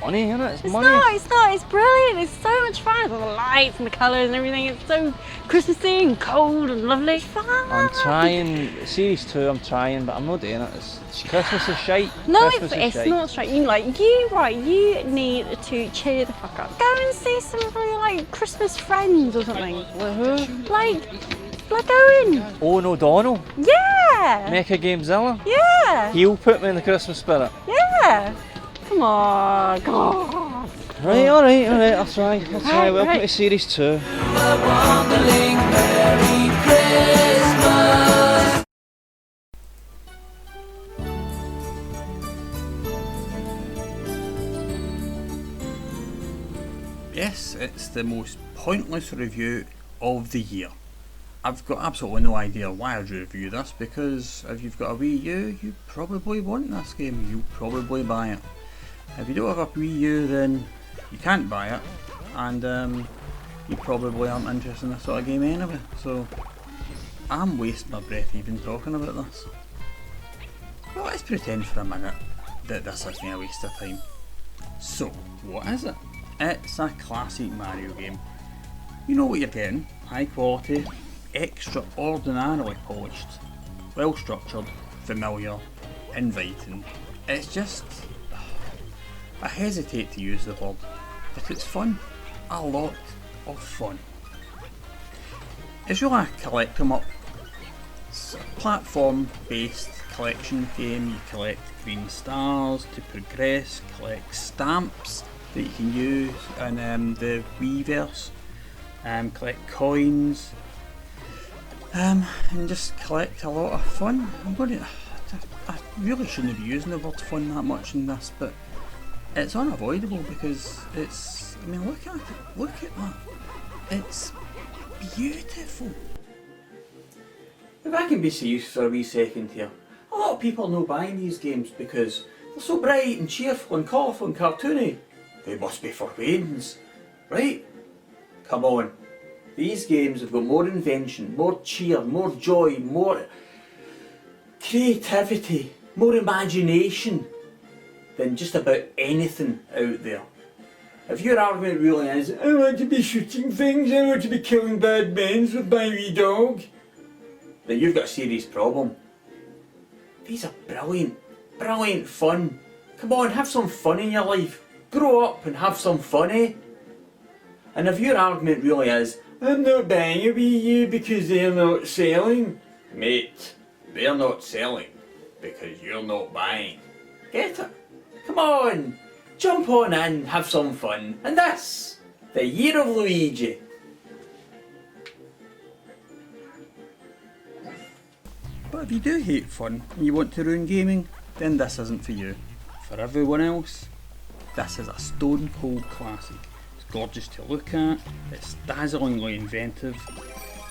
money, isn't it? It's money. It's not, it's brilliant, it's so much fun. All the lights and the colours and everything, it's so Christmassy and cold and lovely. Fun. I'm trying, Series 2 I'm trying, but I'm not doing it. Christmas is shite. No, Christmas is it's shite. not straight. You need to cheer the fuck up. Go and see some of your like Christmas friends or something. Like Owen. Owen O'Donnell. Yeah. Mecha Gamezilla. Yeah. He'll put me in the Christmas spirit. Yeah. Come on. God. Right, alright, I'll try. Welcome right. to Series 2. Yes, it's the most pointless review of the year. I've got absolutely no idea why I'd review this, because if you've got a Wii U, you probably want this game, you'll probably buy it. If you don't have a Wii U, then you can't buy it, and you probably aren't interested in this sort of game anyway, so I'm wasting my breath even talking about this. Well, let's pretend for a minute that this isn't a waste of time. So, what is it? It's a classic Mario game. You know what you're getting: high quality, extraordinarily polished, well structured, familiar, inviting. It's just, I hesitate to use the word, but it's fun. A lot of fun. It's really a collect 'em up. It's a platform based collection game. You collect green stars to progress, collect stamps that you can use in the Wiiverse, collect coins, and just collect a lot of fun. I really shouldn't be using the word fun that much in this, but it's unavoidable because it's, I mean, look at that, it's beautiful. If I can be serious for a wee second here, a lot of people are not buying these games because they're so bright and cheerful and colourful and cartoony. They must be for maidens, right? Come on. These games have got more invention, more cheer, more joy, more creativity, more imagination than just about anything out there. If your argument really is, I want to be shooting things, I want to be killing bad men with my wee dog, then you've got a serious problem. These are brilliant, brilliant fun. Come on, have some fun in your life. Grow up and have some fun, eh? And if your argument really is, I'm not buying a Wii U because they're not selling, mate, they're not selling because you're not buying. Get it? Come on, jump on in, have some fun, and this, the year of Luigi. But if you do hate fun and you want to ruin gaming, then this isn't for you. For everyone else, this is a stone cold classic. It's gorgeous to look at, it's dazzlingly inventive.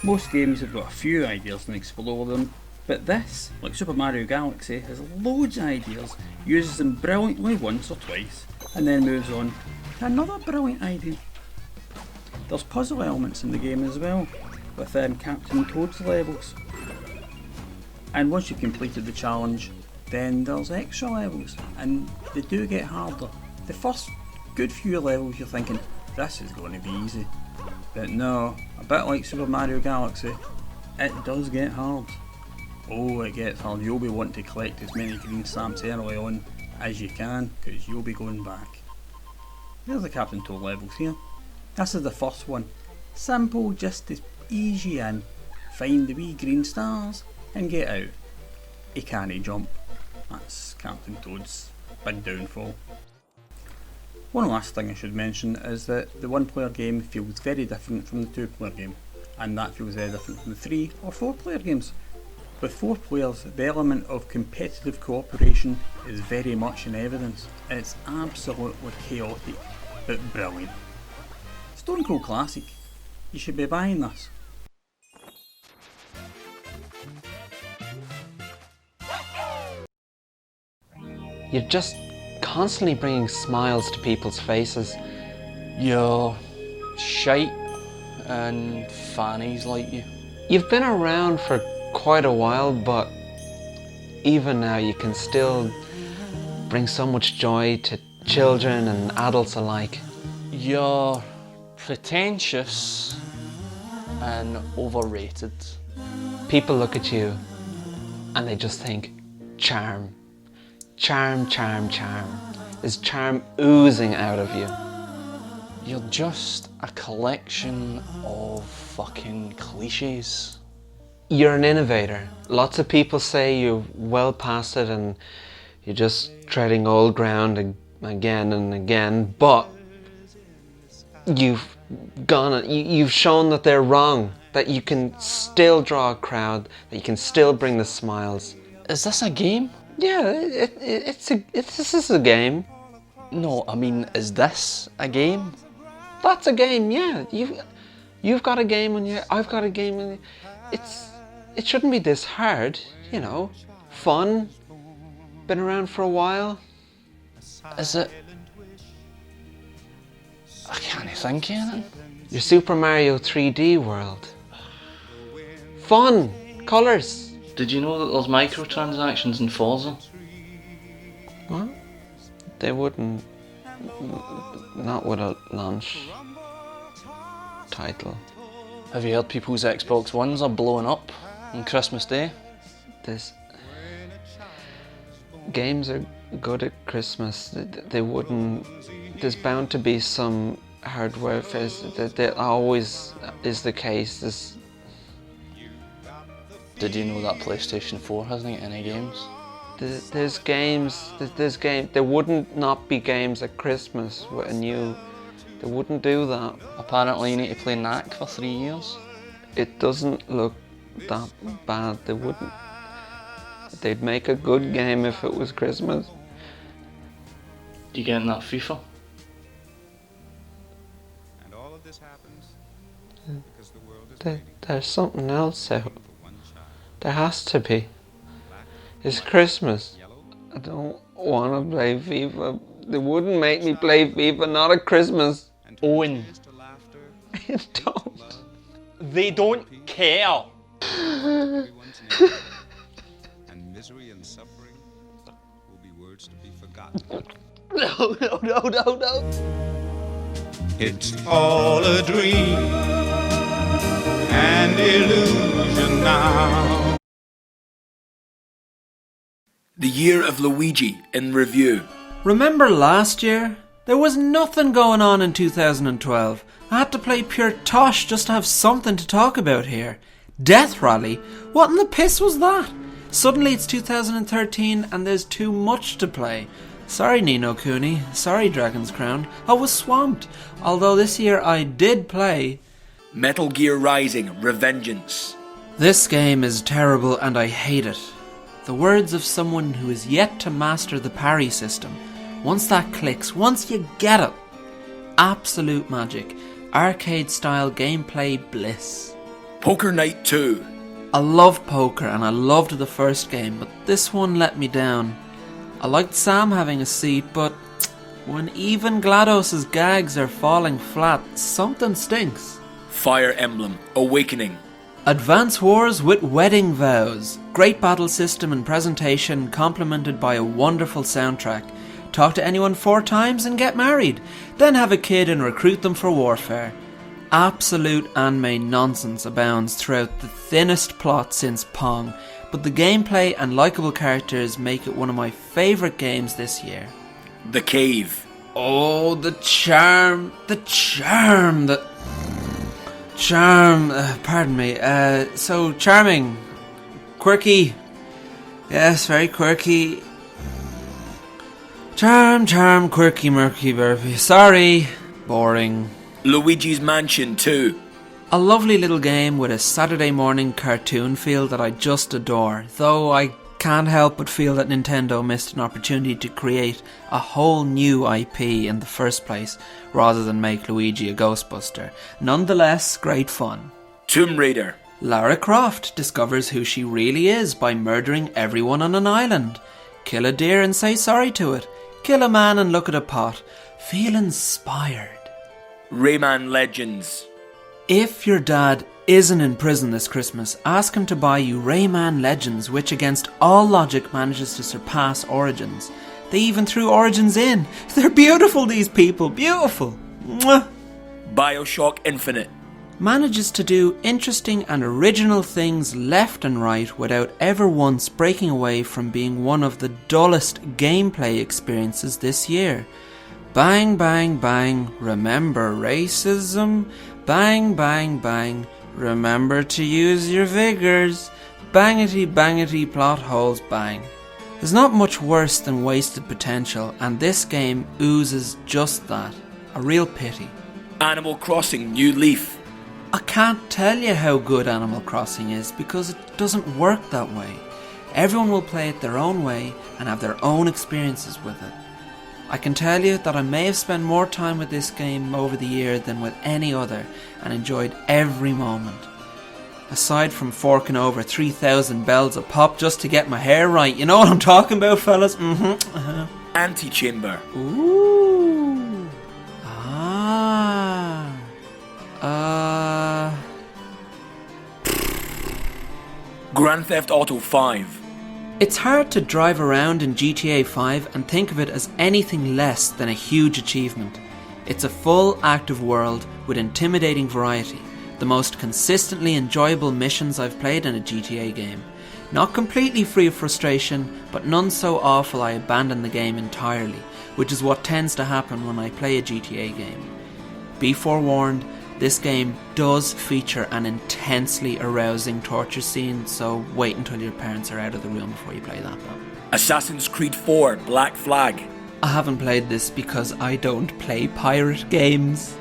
Most games have got a few ideas and explore them, but this, like Super Mario Galaxy, has loads of ideas, uses them brilliantly once or twice, and then moves on to another brilliant idea. There's puzzle elements in the game as well, with Captain Toad's levels. And once you've completed the challenge, then there's extra levels, and they do get harder. The first good few levels you're thinking, this is going to be easy. But no, a bit like Super Mario Galaxy, it does get hard. Oh, it gets hard. You'll be wanting to collect as many green stamps early on as you can, because you'll be going back. There's the Captain Toad levels here. This is the first one. Simple, just to ease you in. Find the wee green stars and get out. He can't jump. That's Captain Toad's big downfall. One last thing I should mention is that the one player game feels very different from the two player game, and that feels very different from the 3 or 4 player games. With 4 players, the element of competitive cooperation is very much in evidence. It's absolutely chaotic, but brilliant. Stone Cold Classic. You should be buying this. You're just constantly bringing smiles to people's faces. You're shite and fannies like you. You've been around for quite a while, but even now you can still bring so much joy to children and adults alike. You're pretentious and overrated. People look at you and they just think, charm. Charm, charm, charm. There's charm oozing out of you. You're just a collection of fucking cliches. You're an innovator. Lots of people say you're well past it and you're just treading old ground again and again, but you've shown that they're wrong, that you can still draw a crowd, that you can still bring the smiles. Is this a game? Yeah, this is a game. No, I mean, is this a game? That's a game, yeah. You've got a game and I've got a game and it shouldn't be this hard, you know. Fun, been around for a while. Is it? I can't think of anything. Your Super Mario 3D world. Fun, colours. Did you know that there's microtransactions in Forza? What? They wouldn't. Not with a launch title. Have you heard people's Xbox Ones are blowing up on Christmas Day? Games are good at Christmas. They wouldn't. There's bound to be some hardware fizz. That always is the case. Did you know that PlayStation 4 hasn't got any games? There's games. There wouldn't not be games at Christmas with a new. They wouldn't do that. Apparently, you need to play Knack for 3 years. It doesn't look that bad. They wouldn't. They'd make a good game if it was Christmas. You getting that FIFA? And all of this happens because the world is there's something else out. There has to be. It's Christmas. I don't want to play FIFA. They wouldn't make me play FIFA, not at Christmas. Owen. I don't. They don't care. And misery and suffering will be words to be forgotten. No. It's all a dream, an illusion now. The year of Luigi in review. Remember last year? There was nothing going on in 2012. I had to play pure tosh just to have something to talk about here. Death Rally? What in the piss was that? Suddenly it's 2013 and there's too much to play. Sorry Nino Cooney, sorry Dragon's Crown, I was swamped. Although this year I did play Metal Gear Rising: Revengeance. This game is terrible and I hate it. The words of someone who is yet to master the parry system. Once that clicks, once you get it, absolute magic. Arcade style gameplay bliss. Poker Night 2. I love poker and I loved the first game, but this one let me down. I liked Sam having a seat, but when even GLaDOS's gags are falling flat, something stinks. Fire Emblem: Awakening. Advance Wars with Wedding Vows. Great battle system and presentation complemented by a wonderful soundtrack. Talk to anyone 4 times and get married. Then have a kid and recruit them for warfare. Absolute anime nonsense abounds throughout the thinnest plot since Pong, but the gameplay and likeable characters make it one of my favourite games this year. The Cave. Oh, the charm, pardon me, so charming, quirky, yes, very quirky, charm, quirky, murky, burpy, sorry, boring. Luigi's Mansion 2. A lovely little game with a Saturday morning cartoon feel that I just adore, though I can't help but feel that Nintendo missed an opportunity to create a whole new IP in the first place, rather than make Luigi a Ghostbuster. Nonetheless, great fun. Tomb Raider. Lara Croft discovers who she really is by murdering everyone on an island. Kill a deer and say sorry to it. Kill a man and look at a pot. Feel inspired. Rayman Legends. If your dad isn't in prison this Christmas, ask him to buy you Rayman Legends, which against all logic manages to surpass Origins. They even threw Origins in. They're beautiful, these people. Beautiful. Mwah. Bioshock Infinite. Manages to do interesting and original things left and right without ever once breaking away from being one of the dullest gameplay experiences this year. Bang, bang, bang, remember racism? Bang, bang, bang, remember to use your vigors. Bangity, bangity, plot holes, bang. There's not much worse than wasted potential, and this game oozes just that. A real pity. Animal Crossing New Leaf. I can't tell you how good Animal Crossing is because it doesn't work that way. Everyone will play it their own way and have their own experiences with it. I can tell you that I may have spent more time with this game over the year than with any other and enjoyed every moment. Aside from forking over 3,000 bells a pop just to get my hair right, you know what I'm talking about, fellas? Antechamber. Ooh. Grand Theft Auto 5. It's hard to drive around in GTA 5 and think of it as anything less than a huge achievement. It's a full active world with intimidating variety, the most consistently enjoyable missions I've played in a GTA game. Not completely free of frustration, but none so awful I abandon the game entirely, which is what tends to happen when I play a GTA game. Be forewarned, this game does feature an intensely arousing torture scene, so wait until your parents are out of the room before you play that one. Assassin's Creed 4 Black Flag. I haven't played this because I don't play pirate games.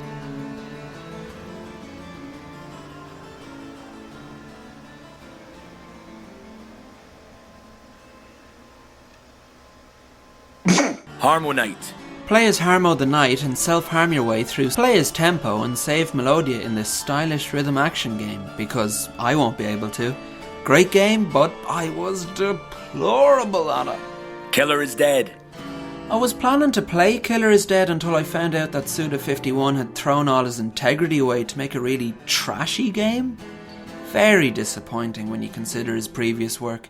Harmonite. Play as Harmo the Knight and self-harm your way through. Play as Tempo and save Melodia in this stylish rhythm action game, because I won't be able to. Great game, but I was deplorable at it. Killer is Dead. I was planning to play Killer is Dead until I found out that Suda51 had thrown all his integrity away to make a really trashy game. Very disappointing when you consider his previous work.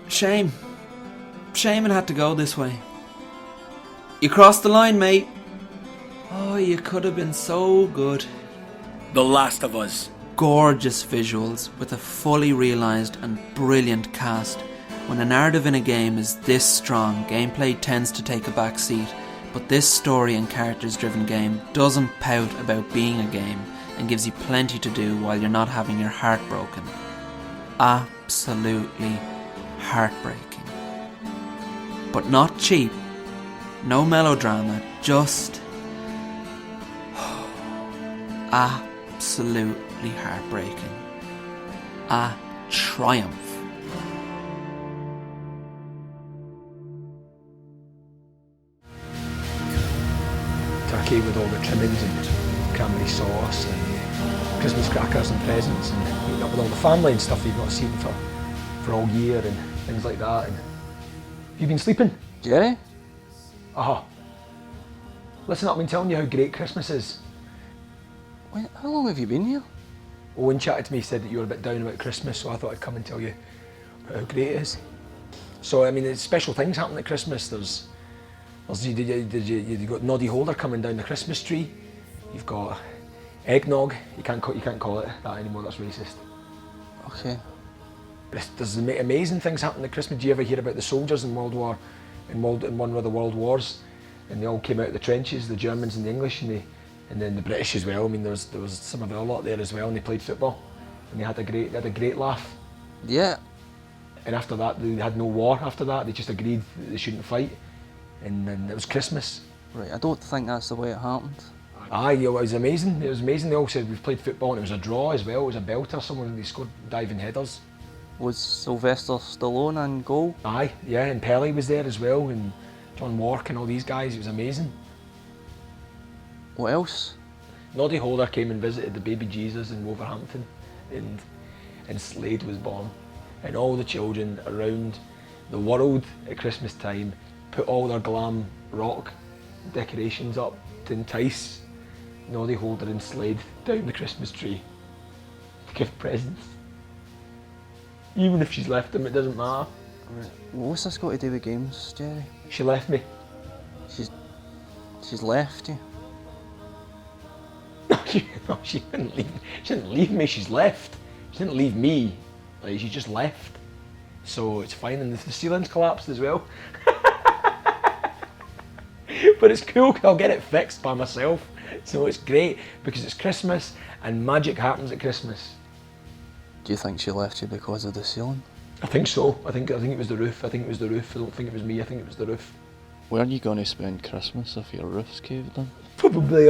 Shame. Shame it had to go this way. You crossed the line, mate. Oh, you could have been so good. The Last of Us. Gorgeous visuals with a fully realised and brilliant cast. When a narrative in a game is this strong, gameplay tends to take a back seat, but this story and characters driven game doesn't pout about being a game and gives you plenty to do while you're not having your heart broken. Absolutely heartbreaking. But not cheap. No melodrama, just absolutely heartbreaking. A triumph. Turkey with all the trimmings and cranberry sauce and Christmas crackers and presents and meeting up with all the family and stuff you've not seen for all year and things like that. And have you been sleeping? Jerry? Listen up, I've been telling you how great Christmas is. Wait, how long have you been here? Owen chatted to me, said that you were a bit down about Christmas, so I thought I'd come and tell you about how great it is. So, I mean, there's special things happening at Christmas. You've got Noddy Holder coming down the Christmas tree. You've got eggnog. You can't call it that anymore, that's racist. Okay. There's amazing things happening at Christmas. Do you ever hear about the soldiers in one of the world wars? And they all came out of the trenches, the Germans and the English, and then the British as well. I mean, there was some of our lot there as well, and they played football, and they had a great laugh. Yeah. And after that, they had no war. After that, they just agreed that they shouldn't fight, and then it was Christmas. Right, I don't think that's the way it happened. Aye, it was amazing. It was amazing. They all said we've played football, and it was a draw as well. It was a belter. Someone, they scored diving headers. Was Sylvester Stallone in goal? Aye, yeah, and Pelé was there as well, and John Wark and all these guys. It was amazing. What else? Noddy Holder came and visited the baby Jesus in Wolverhampton, and Slade was born. And all the children around the world at Christmas time put all their glam rock decorations up to entice Noddy Holder and Slade down the Christmas tree to give presents. Even if she's left them, it doesn't matter. What's this got to do with games, Jerry? She left me. She's left you. No, she didn't leave me. She didn't leave me, she's left. She didn't leave me. Like, she just left. So it's fine, and the ceiling's collapsed as well. But it's cool, I'll get it fixed by myself. So it's great, because it's Christmas, and magic happens at Christmas. Do you think she left you because of the ceiling? I think so. I think it was the roof. I think it was the roof. I don't think it was me. I think it was the roof. Where are you going to spend Christmas if your roof's caved in? Probably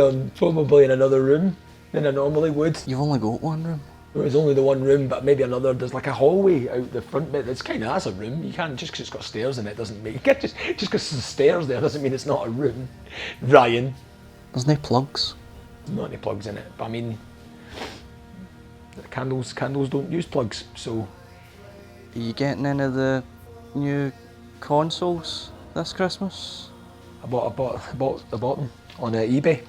in another room than I normally would. You've only got one room. It was only the one room, but maybe another. There's like a hallway out the front bit. It's kind of that's a room. You can't just because it's got stairs in it doesn't make just because there's stairs there doesn't mean it's not a room. Ryan. There's no plugs. There's not any plugs in it. But I mean, candles don't use plugs. So. Are you getting any of the new consoles this Christmas? I bought them on eBay.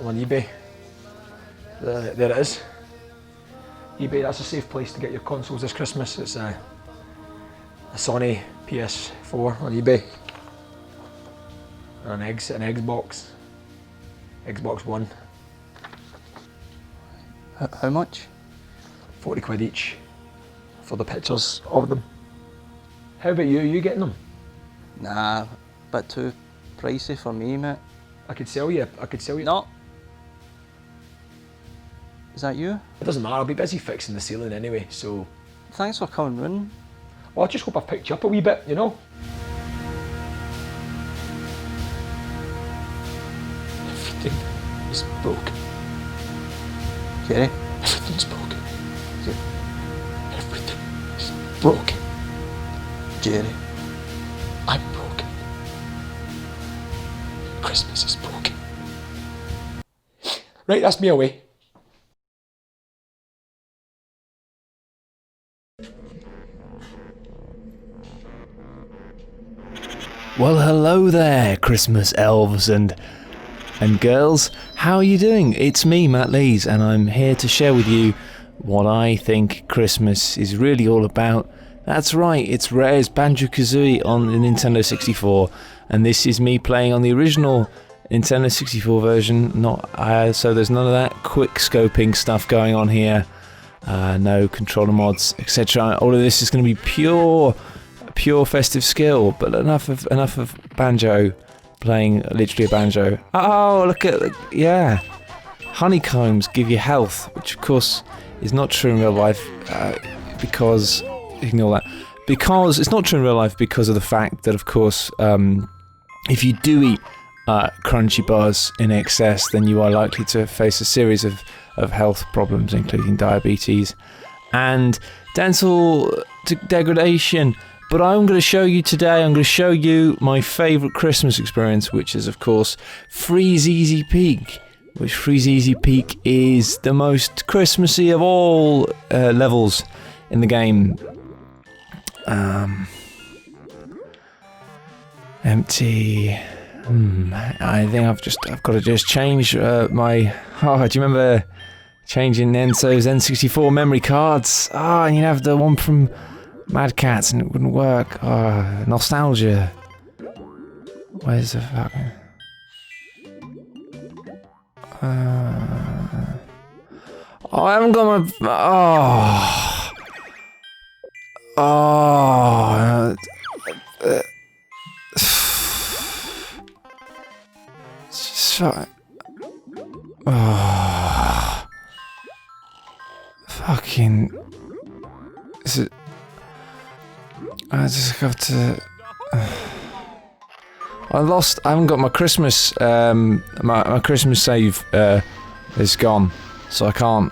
On eBay. There it is. eBay, that's a safe place to get your consoles this Christmas. It's a Sony PS4 on eBay. And an Xbox. Xbox One. How much? 40 quid each for the pictures of them. How about you? Are you getting them? Nah, bit too pricey for me, mate. I could sell you. No. Is that you? It doesn't matter, I'll be busy fixing the ceiling anyway, so... Thanks for coming round. Well, I just hope I've picked you up a wee bit, you know? Everything is broken. Jerry? Everything's broken. Everything is broken. Jerry? I'm broken. Christmas is broken. Right, that's me away. Well, hello there, Christmas elves and girls. How are you doing? It's me, Matt Lees, and I'm here to share with you what I think Christmas is really all about. That's right, it's Rare's Banjo-Kazooie on the Nintendo 64, and this is me playing on the original Nintendo 64 version. So there's none of that quick scoping stuff going on here. No controller mods, etc. All of this is going to be pure festive skill, but enough of banjo, playing literally a banjo. Oh, look at yeah, honeycombs give you health, which of course is not true in real life, because ignore that. Because it's not true in real life because of the fact that, of course, if you do eat crunchy bars in excess, then you are likely to face a series of health problems, including diabetes and dental degradation. But I'm going to show you today, I'm going to show you my favourite Christmas experience, which is, of course, Freeze Easy Peak. Which Freeze Easy Peak is the most Christmassy of all levels in the game. Empty. I think I've got to just change my... Oh, do you remember changing Enzo's N64 memory cards? And you'd have the one from Mad Cats and it wouldn't work. Nostalgia. Where's the fucking... I haven't got my... Fucking... Is it... I just have to... I haven't got my Christmas... my Christmas save is gone. So I can't...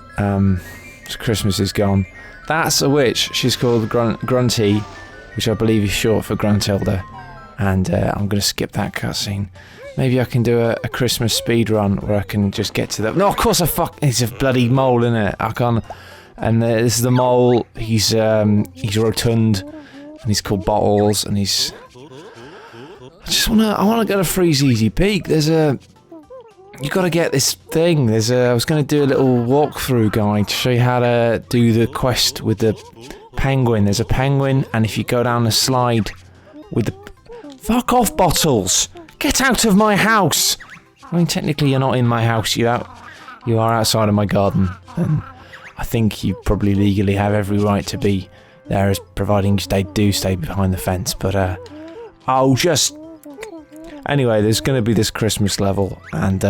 Christmas is gone. That's a witch. She's called Grunty, which I believe is short for Gruntilda. And I'm going to skip that cutscene. Maybe I can do a Christmas speed run where I can just get to the... No, of course it's a bloody mole, isn't it? I can't... And this is the mole. He's rotund, and he's called Bottles, and he's... I want to go to Freeze Easy Peak. You got to get this thing. I was going to do a little walkthrough guide to show you how to do the quest with the penguin. There's a penguin, and if you go down the slide with the... Fuck off, Bottles! Get out of my house! I mean, technically you're not in my house, you are outside of my garden, and I think you probably legally have every right to be there, as providing you stay behind the fence, but anyway, there's going to be this Christmas level, and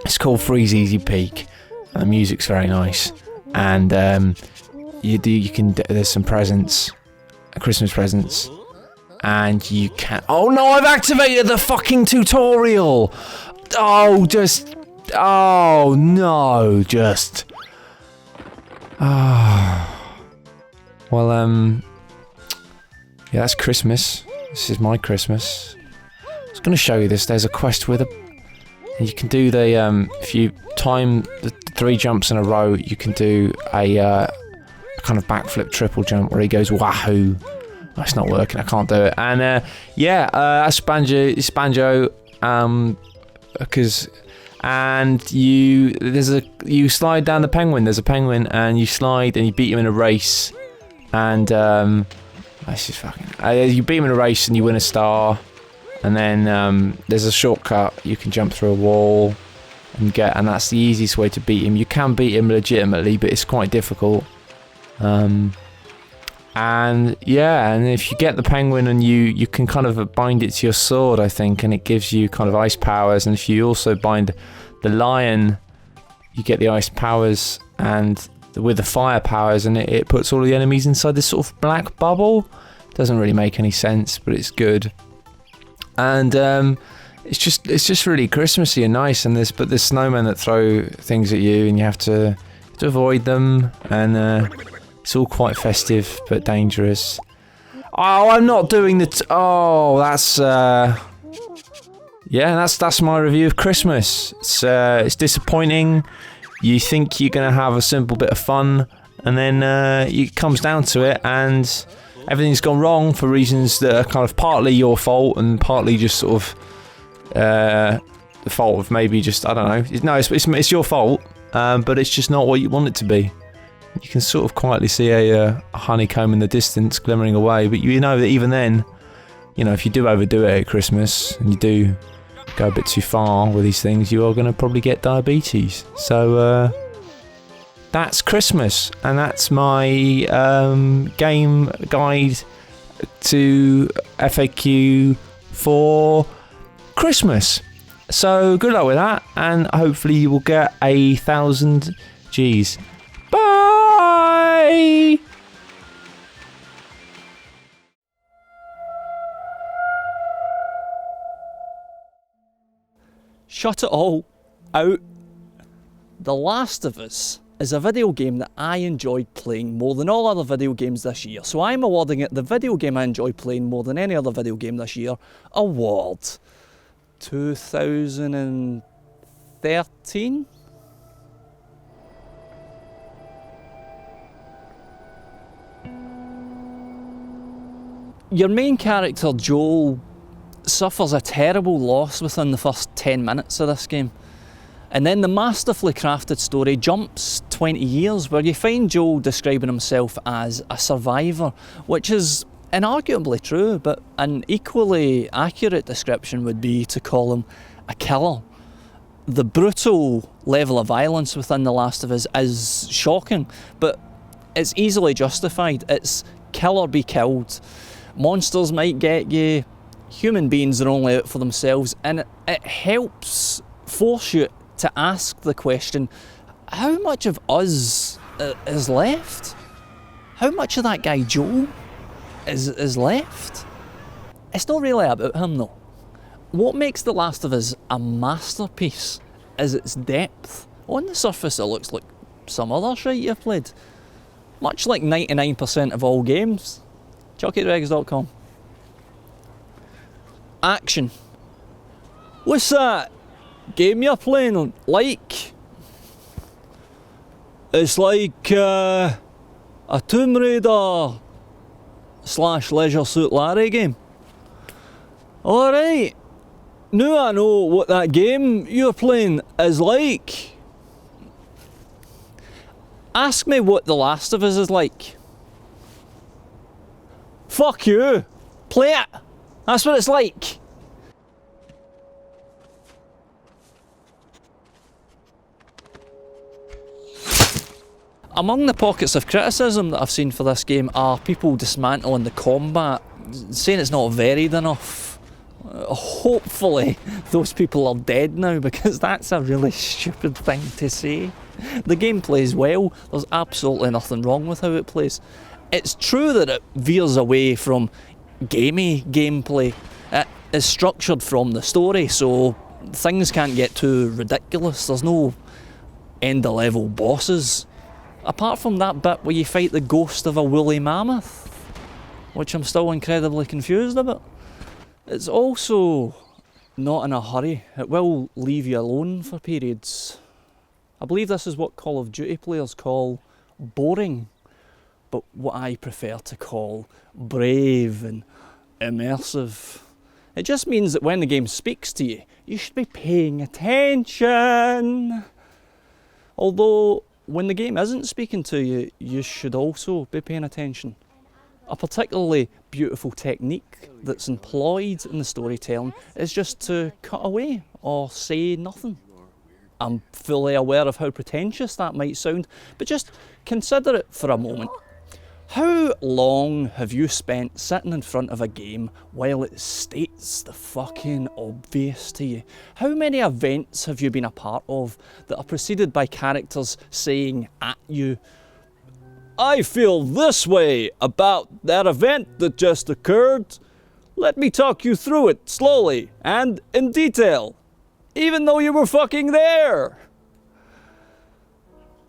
it's called Freeze Easy Peak. The music's very nice, and there's some presents, Christmas presents, and you can... Oh no, I've activated the fucking tutorial! Oh no, well, yeah, that's Christmas. This is my Christmas. I was going to show you this. There's a quest with you can do the, if you time the 3 jumps in a row, you can do a kind of backflip triple jump where he goes wahoo. Oh, it's not working, I can't do it. And, that's Banjo, because... And you slide down the penguin. There's a penguin, and you slide, and you beat him in a race. And this is fucking. You beat him in a race, and you win a star. And then there's a shortcut. You can jump through a wall, and that's the easiest way to beat him. You can beat him legitimately, but it's quite difficult. And yeah, and if you get the penguin and you can kind of bind it to your sword, I think, and it gives you kind of ice powers. And if you also bind the lion, you get the ice powers, and with the fire powers, and it puts all the enemies inside this sort of black bubble. Doesn't really make any sense, but it's good. And it's just really Christmassy and nice. And there's snowmen that throw things at you, and you have to avoid them. And it's all quite festive, but dangerous. Oh, I'm not doing the... that's... yeah, that's my review of Christmas. It's disappointing. You think you're going to have a simple bit of fun, and then it comes down to it, and everything's gone wrong for reasons that are kind of partly your fault, and partly just sort of the fault of maybe just... I don't know. No, it's your fault, but it's just not what you want it to be. You can sort of quietly see a honeycomb in the distance glimmering away, but you know that even then, if you do overdo it at Christmas, and you do go a bit too far with these things, you are going to probably get diabetes. So that's Christmas, and that's my game guide to FAQ for Christmas. So good luck with that, and hopefully you will get 1,000 G's. Bye! Shut it all out. The Last of Us is a video game that I enjoyed playing more than all other video games this year. So I'm awarding it the video game I enjoyed playing more than any other video game this year award. 2013? Your main character, Joel, suffers a terrible loss within the first 10 minutes of this game. And then the masterfully crafted story jumps 20 years, where you find Joel describing himself as a survivor, which is inarguably true, but an equally accurate description would be to call him a killer. The brutal level of violence within The Last of Us is shocking, but it's easily justified. It's kill or be killed. Monsters might get you, human beings are only out for themselves, and it helps force you to ask the question, how much of us is left? How much of that guy Joel is left? It's not really about him though. What makes The Last of Us a masterpiece is its depth. On the surface it looks like some other shite you've played. Much like 99% of all games. ChuckieDregs.com. Action. What's that game you're playing like? It's like a Tomb Raider / Leisure Suit Larry game. Alright. Now I know what that game you're playing is like. Ask me what The Last of Us is like. Fuck you! Play it! That's what it's like! Among the pockets of criticism that I've seen for this game are people dismantling the combat, saying it's not varied enough. Hopefully those people are dead now, because that's a really stupid thing to say. The game plays well, there's absolutely nothing wrong with how it plays. It's true that it veers away from gamey gameplay. It is structured from the story, so things can't get too ridiculous. There's no end of level bosses. Apart from that bit where you fight the ghost of a woolly mammoth, which I'm still incredibly confused about. It's also not in a hurry. It will leave you alone for periods. I believe this is what Call of Duty players call boring, but what I prefer to call brave and immersive. It just means that when the game speaks to you, you should be paying attention. Although, when the game isn't speaking to you, you should also be paying attention. A particularly beautiful technique that's employed in the storytelling is just to cut away or say nothing. I'm fully aware of how pretentious that might sound, but just consider it for a moment. How long have you spent sitting in front of a game while it states the fucking obvious to you? How many events have you been a part of that are preceded by characters saying at you, I feel this way about that event that just occurred. Let me talk you through it slowly and in detail, even though you were fucking there.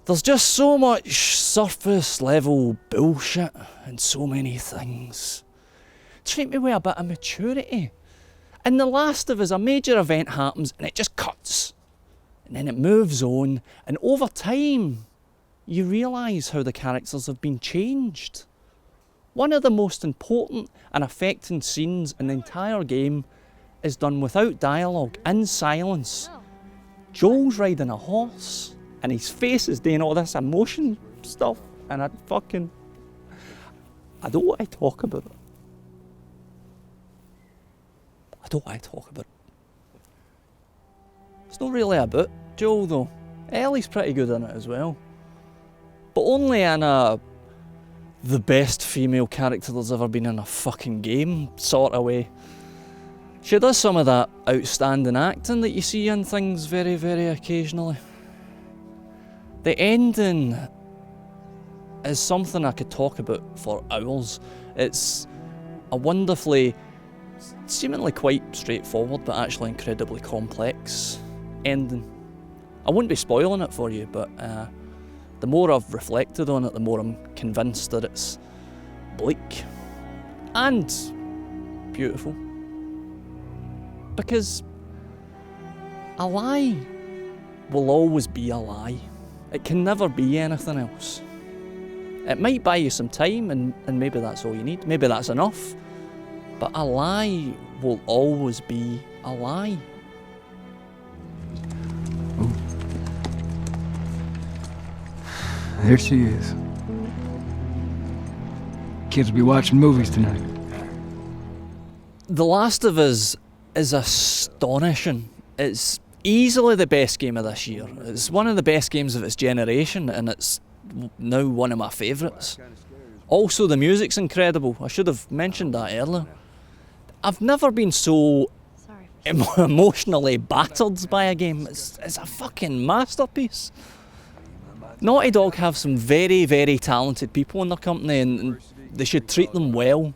There's just so much surface level bullshit and so many things. Treat me with a bit of maturity. In The Last of Us, a major event happens and it just cuts. And then it moves on, and over time, you realise how the characters have been changed. One of the most important and affecting scenes in the entire game is done without dialogue, in silence. Joel's riding a horse, and his face is doing all this emotion stuff, and I don't want to talk about it. I don't want to talk about it. It's not really about Joel though. Ellie's pretty good in it as well. But only in a the best female character there's ever been in a fucking game sort of way. She does some of that outstanding acting that you see in things very, very occasionally. The ending is something I could talk about for hours. It's a wonderfully, seemingly quite straightforward, but actually incredibly complex ending. I wouldn't be spoiling it for you, but the more I've reflected on it, the more I'm convinced that it's bleak and beautiful. Because a lie will always be a lie. It can never be anything else. It might buy you some time, and maybe that's all you need. Maybe that's enough. But a lie will always be a lie. Oh. There she is. Kids will be watching movies tonight. The Last of Us is astonishing. It's easily the best game of this year. It's one of the best games of its generation, and it's now one of my favourites. Also, the music's incredible. I should have mentioned that earlier. I've never been so emotionally battered by a game. It's a fucking masterpiece. Naughty Dog have some very, very talented people in their company, and they should treat them well.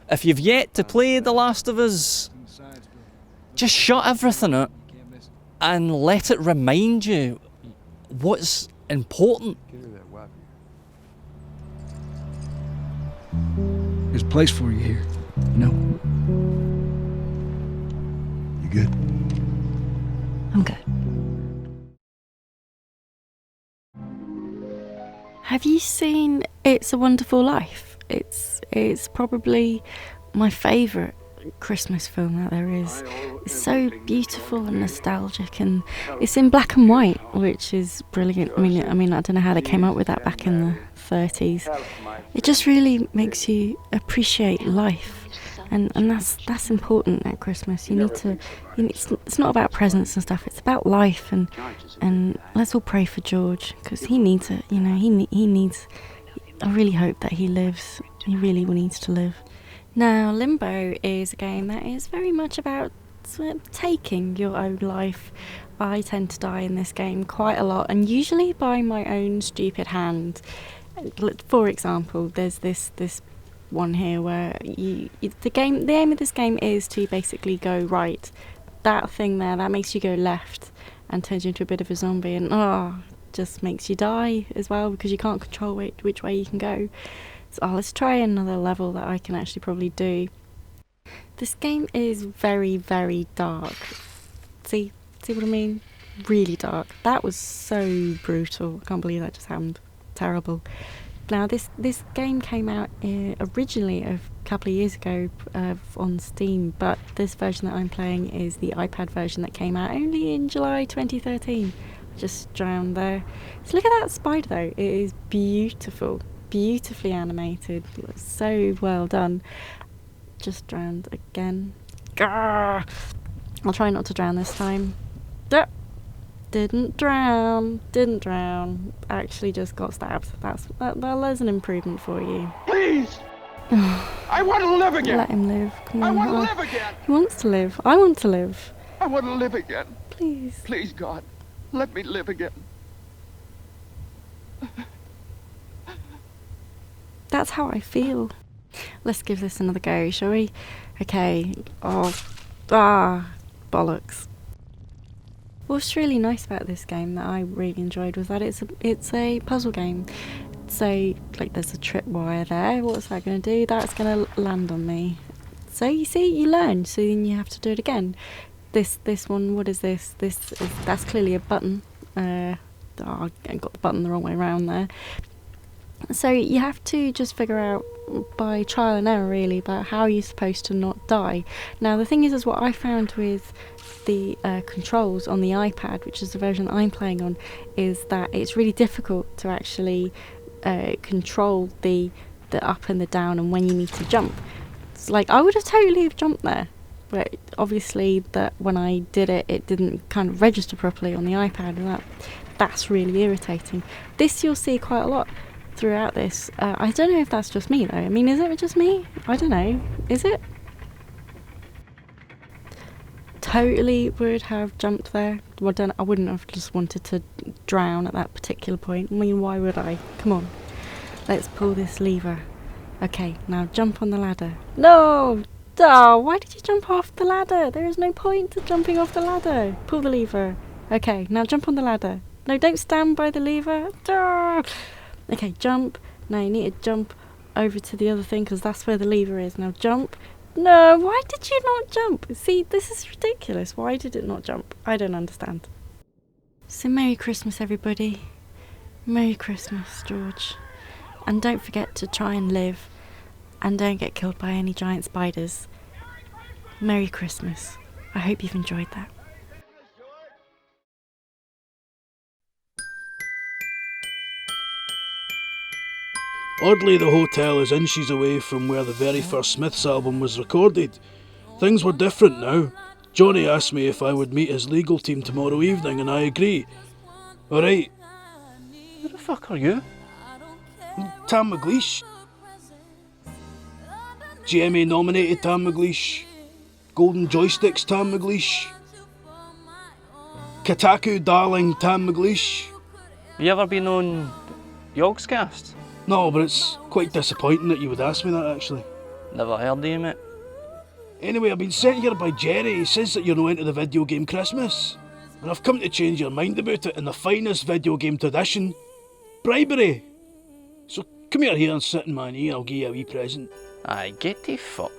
If you've yet to play The Last of Us, just shut everything out and let it remind you what's important. There's a place for you here, you know? You good? I'm good. Have you seen It's a Wonderful Life? It's probably my favourite Christmas film that there is. It's so beautiful and nostalgic, and it's in black and white, which is brilliant. I mean, I don't know how they came up with that back in the 30s. It just really makes you appreciate life, and that's important at Christmas. It's not about presents and stuff. It's about life, and let's all pray for George, because he needs it. You know, he needs. I really hope that he lives. He really needs to live. Now, Limbo is a game that is very much about taking your own life. I tend to die in this game quite a lot, and usually by my own stupid hand. For example, there's this one here where the aim of this game is to basically go right. That thing there, that makes you go left and turns you into a bit of a zombie, and just makes you die as well because you can't control which way you can go. So let's try another level that I can actually probably do. This game is very, very dark. See what I mean? Really dark. That was so brutal. I can't believe that just happened. Terrible. Now this game came out originally a couple of years ago on Steam, but this version that I'm playing is the iPad version that came out only in July 2013. Just drowned there. So look at that spider though. It is beautiful. Beautifully animated, so well done. Just drowned again. Gah! I'll try not to drown this time. Didn't drown. Actually just got stabbed. There's an improvement for you. Please! I want to live again! Let him live. Come on. I want to live again! He wants to live. I want to live. I want to live again. Please. Please, God, let me live again. That's how I feel. Let's give this another go, shall we? Okay. Bollocks. What's really nice about this game that I really enjoyed was that it's a puzzle game. So, like, there's a tripwire there. What's that going to do? That's going to land on me. So you see, you learn. So then you have to do it again. This one. What is this? That's clearly a button. I got the button the wrong way around there. So you have to just figure out by trial and error really about how you're supposed to not die. Now the thing is what I found with the controls on the iPad, which is the version I'm playing on, is that it's really difficult to actually control the up and the down and when you need to jump. It's like I would have totally jumped there, but obviously that when I did it, it didn't kind of register properly on the iPad, and that's really irritating. This you'll see quite a lot throughout this. I don't know if that's just me though. I mean, is it just me? I don't know. Is it? Totally would have jumped there. Well, I wouldn't have just wanted to drown at that particular point. I mean, why would I? Come on. Let's pull this lever. Okay, now jump on the ladder. No! Oh, why did you jump off the ladder? There is no point to jumping off the ladder. Pull the lever. Okay, now jump on the ladder. No, don't stand by the lever. Oh. Okay, jump. Now you need to jump over to the other thing because that's where the lever is. Now jump. No, why did you not jump? See, this is ridiculous. Why did it not jump? I don't understand. So Merry Christmas, everybody. Merry Christmas, George. And don't forget to try and live and don't get killed by any giant spiders. Merry Christmas. I hope you've enjoyed that. Oddly, the hotel is inches away from where the very first Smiths album was recorded. Things were different now. Johnny asked me if I would meet his legal team tomorrow evening, and I agree. Alright. Who the fuck are you? Tam McLeish. GMA nominated Tam McLeish. Golden Joysticks Tam McLeish. Kotaku darling Tam McLeish. You ever been on Yogscast? No, but it's quite disappointing that you would ask me that, actually. Never heard of you, mate. Anyway, I've been sent here by Jerry. He says that you're not into the video game Christmas. And I've come to change your mind about it in the finest video game tradition. Bribery. So come here and sit in my knee and I'll give you a wee present. Aye, get the fuck.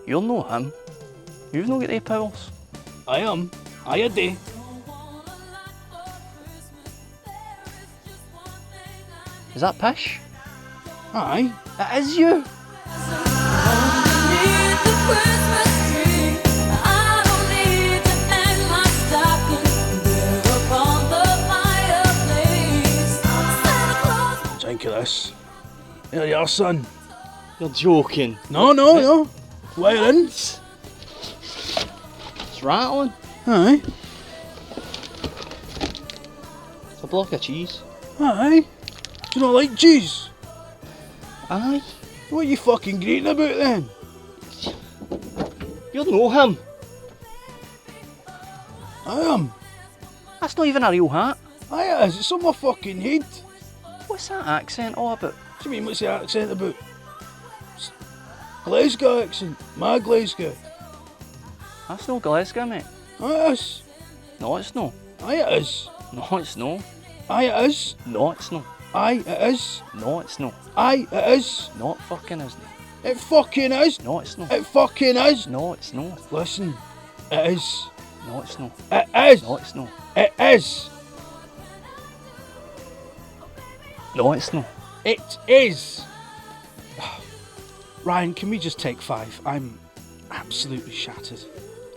You're no him. You've not got the powers. I am. I do. Is that Pish? Aye. That is you! Christmas. Here you are, son. You're joking. No. Wire in. It's rattling. Aye. It's a block of cheese. Aye. Do you not like cheese? Aye. What are you fucking greeting about then? You know him. I am. That's not even a real hat. Aye, it is. It's on my fucking head. What's that accent all about? What do you mean, what's the accent about? It's Glasgow accent. My Glasgow. That's no Glasgow, mate. Aye, it is. No, it's no. Aye, it is. No, it's no. Aye, it is. No, it's no. Aye, it is. No, it's no. Aye, it is. No, it fucking isn't. It fucking is. No, it's no. It fucking is. No, it's no. Listen, it is. No, it's no. It is. No, it's no. It is. No, it's no. It is. Ryan, can we just take 5? I'm absolutely shattered.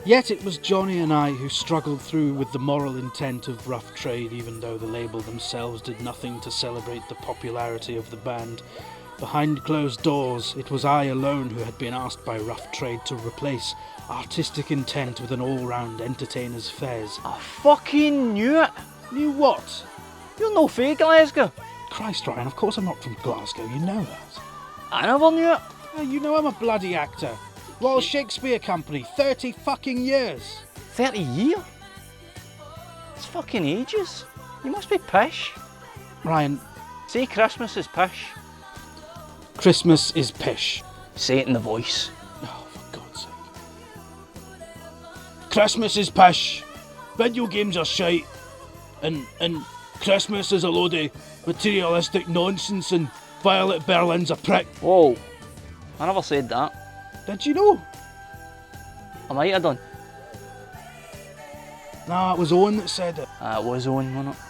Yet it was Johnny and I who struggled through with the moral intent of Rough Trade, even though the label themselves did nothing to celebrate the popularity of the band. Behind closed doors, it was I alone who had been asked by Rough Trade to replace artistic intent with an all-round entertainer's fez. I fucking knew it. Knew what? You're no fake Glasgow. Christ, Ryan, of course I'm not from Glasgow, you know that. I never knew it. You know I'm a bloody actor. Royal Shakespeare Company, 30 fucking years. 30 years? It's fucking ages. You must be pish. Ryan, say Christmas is pish. Christmas is pish. Say it in the voice. Oh, for God's sake. Christmas is pish. Video games are shite. And Christmas is a load of materialistic nonsense and Violet Berlin's a prick. Whoa. I never said that. Did you know? I might have done. Nah, it was Owen that said it. It was Owen, wasn't it?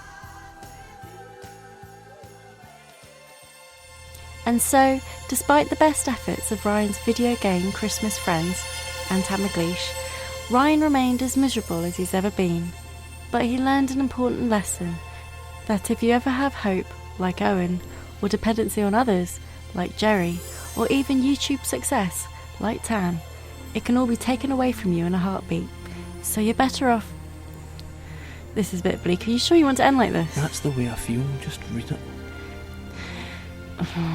And so, despite the best efforts of Ryan's video game Christmas friends and Tamaglish, Ryan remained as miserable as he's ever been. But he learned an important lesson, that if you ever have hope, like Owen, or dependency on others, like Jerry, or even YouTube success, like Tam, it can all be taken away from you in a heartbeat. So you're better off... This is a bit bleak. Are you sure you want to end like this? That's the way I feel. Just read it.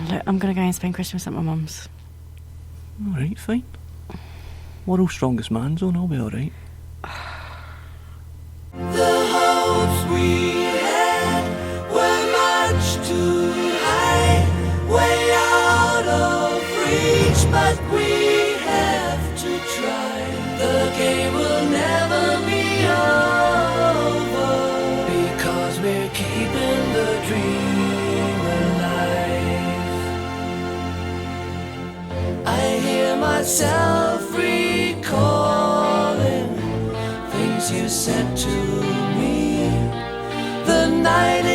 Look, I'm going to go and spend Christmas at my mum's. Alright, fine. World's strongest man's on, I'll be alright. The hopes we had were much too high, way out of reach, but we have to try. The game will never be over, because we're keeping the dream alive. I hear myself recalling things you said to me the night